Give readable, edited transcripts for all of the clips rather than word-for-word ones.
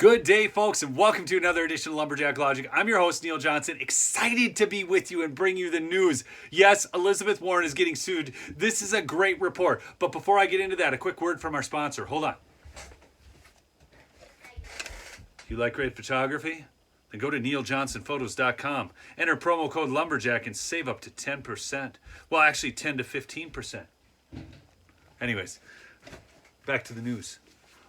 Good day, folks, and welcome to another edition of Lumberjack Logic. I'm your host, Neil Johnson, excited to be with you and bring you the news. Yes, Elizabeth Warren is getting sued. This is a great report. But before I get into that, a quick word from our sponsor. Hold on. You like great photography? Then go to neiljohnsonphotos.com. Enter promo code Lumberjack and save up to 10%. Well, actually 10 to 15%. Anyways, back to the news.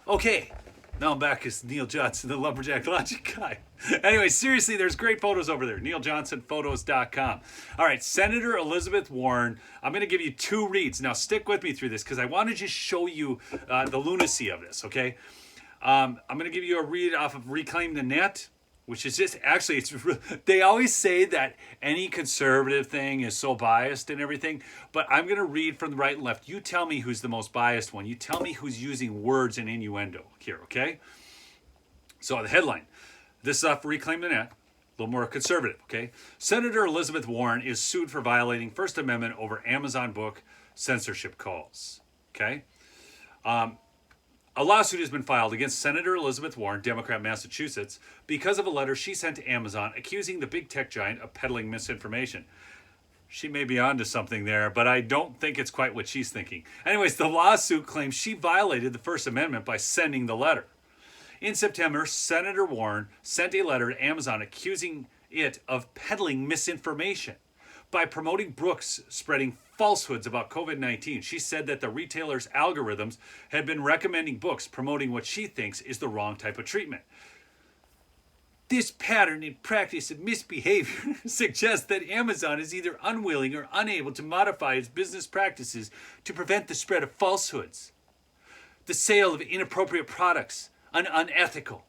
Okay. Now I'm back as Neil Johnson, the Lumberjack Logic guy. Anyway, seriously, there's great photos over there. NeilJohnsonPhotos.com. All right, Senator Elizabeth Warren. I'm going to give you two reads. Now, stick with me through this because I want to just show you the lunacy of this, okay? I'm going to give you a read off of Reclaim the Net, which is just, actually, they always say that any conservative thing is so biased and everything, but I'm going to read from the right and left. You tell me who's the most biased one. You tell me who's using words and innuendo here, okay? So the headline, this is off Reclaim the Net, a little more conservative, okay? Senator Elizabeth Warren is sued for violating First Amendment over Amazon book censorship calls, okay? A lawsuit has been filed against Senator Elizabeth Warren, Democrat, Massachusetts, because of a letter she sent to Amazon accusing the big tech giant of peddling misinformation. She may be onto something there, but I don't think it's quite what she's thinking. Anyways, the lawsuit claims she violated the First Amendment by sending the letter. In September, Senator Warren sent a letter to Amazon accusing it of peddling misinformation. By promoting books spreading falsehoods about COVID-19, she said that the retailer's algorithms had been recommending books promoting what she thinks is the wrong type of treatment. This pattern and practice of misbehavior suggests that Amazon is either unwilling or unable to modify its business practices to prevent the spread of falsehoods, the sale of inappropriate products, an unethical,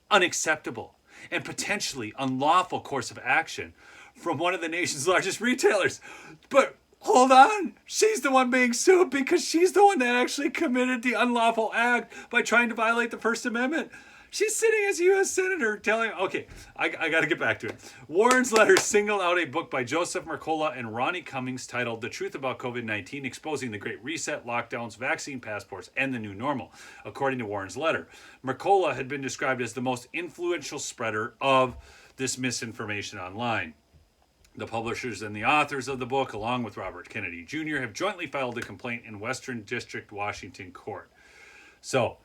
unacceptable, and potentially unlawful course of action from one of the nation's largest retailers. But hold on, she's the one being sued because she's the one that actually committed the unlawful act by trying to violate the First Amendment. She's sitting as a U.S. Senator telling, okay, I got to get back to it. Warren's letter singled out a book by Joseph Mercola and Ronnie Cummings titled The Truth About COVID-19, Exposing the Great Reset, Lockdowns, Vaccine Passports, and the New Normal. According to Warren's letter, Mercola had been described as the most influential spreader of this misinformation online. The publishers and the authors of the book, along with Robert Kennedy Jr., have jointly filed a complaint in Western District, Washington Court. So,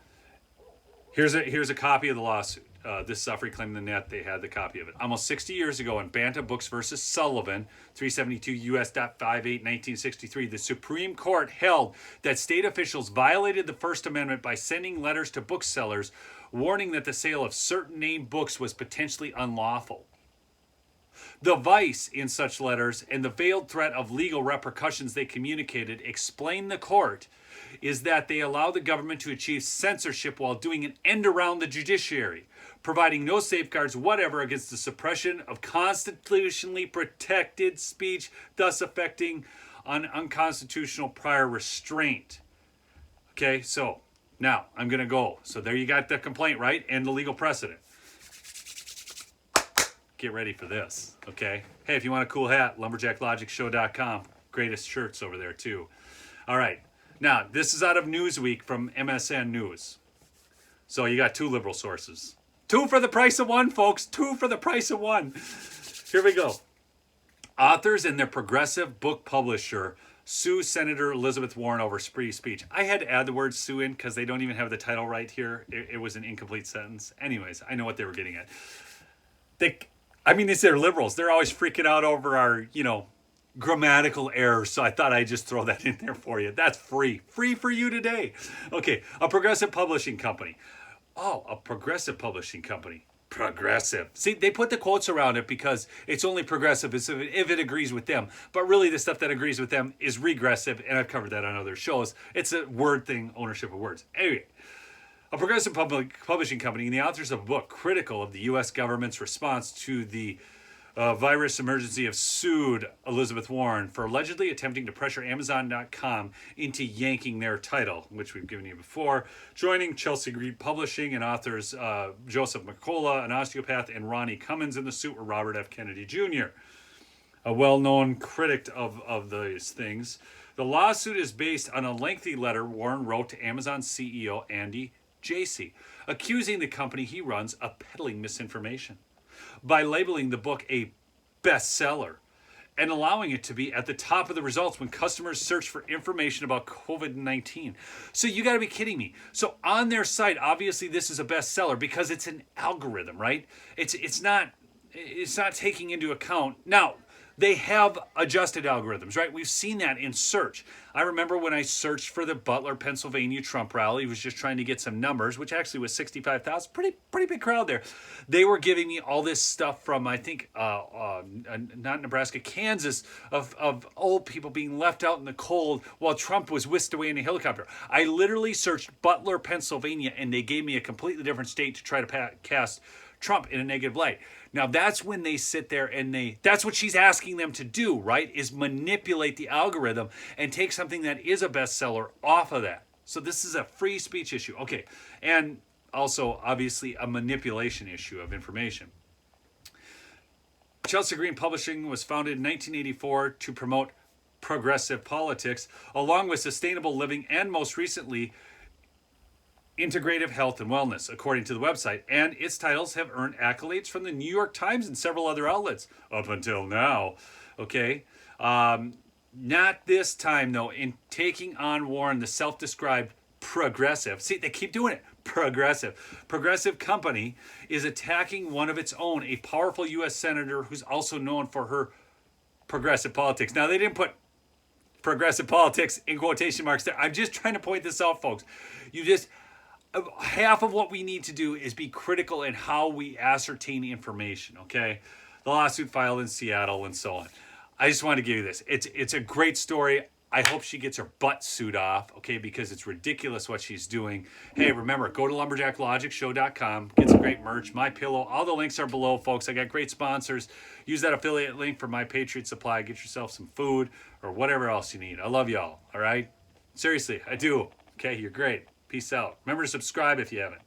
here's a copy of the lawsuit. This is off Reclaim the Net. They had the copy of it. Almost 60 years ago in Bantam Books versus Sullivan, 372 U.S.58, 1963, the Supreme Court held that state officials violated the First Amendment by sending letters to booksellers warning that the sale of certain named books was potentially unlawful. The vice in such letters and the veiled threat of legal repercussions they communicated, explained the court, is that they allow the government to achieve censorship while doing an end around the judiciary, providing no safeguards whatever against the suppression of constitutionally protected speech, thus affecting an unconstitutional prior restraint. Okay, so now I'm going to go. So there you got the complaint, right? And the legal precedent. Get ready for this, okay? Hey, if you want a cool hat, lumberjacklogicshow.com. Greatest shirts over there, too. All right. Now, this is out of Newsweek from MSN News. So you got two liberal sources. Two for the price of one, folks. Two for the price of one. Here we go. Authors and their progressive book publisher sue Senator Elizabeth Warren over free speech. I had to add the word sue in because they don't even have the title right here. It was an incomplete sentence. Anyways, I know what they were getting at. They're liberals. They're always freaking out over our, grammatical errors. So I thought I'd just throw that in there for you. That's free. Free for you today. Okay, a progressive publishing company. Oh, a progressive publishing company. Progressive. See, they put the quotes around it because it's only progressive if it agrees with them. But really, the stuff that agrees with them is regressive, and I've covered that on other shows. It's a word thing, ownership of words. Anyway. A progressive publishing company and the authors of a book critical of the U.S. government's response to the virus emergency have sued Elizabeth Warren for allegedly attempting to pressure Amazon.com into yanking their title, which we've given you before. Joining Chelsea Green Publishing and authors Joseph Mercola, an osteopath, and Ronnie Cummins in the suit were Robert F. Kennedy Jr., a well-known critic of these things. The lawsuit is based on a lengthy letter Warren wrote to Amazon CEO Andy JC, accusing the company he runs of peddling misinformation by labeling the book a bestseller and allowing it to be at the top of the results when customers search for information about COVID-19. So you got to be kidding me. So on their site, obviously this is a bestseller because it's an algorithm, right? It's not taking into account. Now, they have adjusted algorithms, right? We've seen that in search. I remember when I searched for the Butler, Pennsylvania Trump rally, was just trying to get some numbers, which actually was 65,000. Pretty big crowd there. They were giving me all this stuff from, I think, not Nebraska, Kansas, of old people being left out in the cold while Trump was whisked away in a helicopter. I literally searched Butler, Pennsylvania, and they gave me a completely different state to try to cast Trump in a negative light. Now that's when they sit there and that's what she's asking them to do, right? Is manipulate the algorithm and take something that is a bestseller off of that. So this is a free speech issue. Okay. And also obviously a manipulation issue of information. Chelsea Green Publishing was founded in 1984 to promote progressive politics along with sustainable living and most recently integrative health and wellness, according to the website, and its titles have earned accolades from the New York Times and several other outlets up until now. Okay, not this time though. In taking on Warren, the self-described progressive, see, they keep doing it. Progressive company is attacking one of its own, a powerful U.S. senator who's also known for her progressive politics. Now they didn't put progressive politics in quotation marks there. I'm just trying to point this out, folks. Half of what we need to do is be critical in how we ascertain information, okay? The lawsuit filed in Seattle and so on. I just wanted to give you this. It's a great story. I hope she gets her butt sued off, okay, because it's ridiculous what she's doing. Hey, remember, go to lumberjacklogicsshow.com, get some great merch, my pillow. All the links are below, folks. I got great sponsors. Use that affiliate link for My Patriot Supply. Get yourself some food or whatever else you need. I love y'all, all right? Seriously, I do. Okay, you're great. Peace out. Remember to subscribe if you haven't.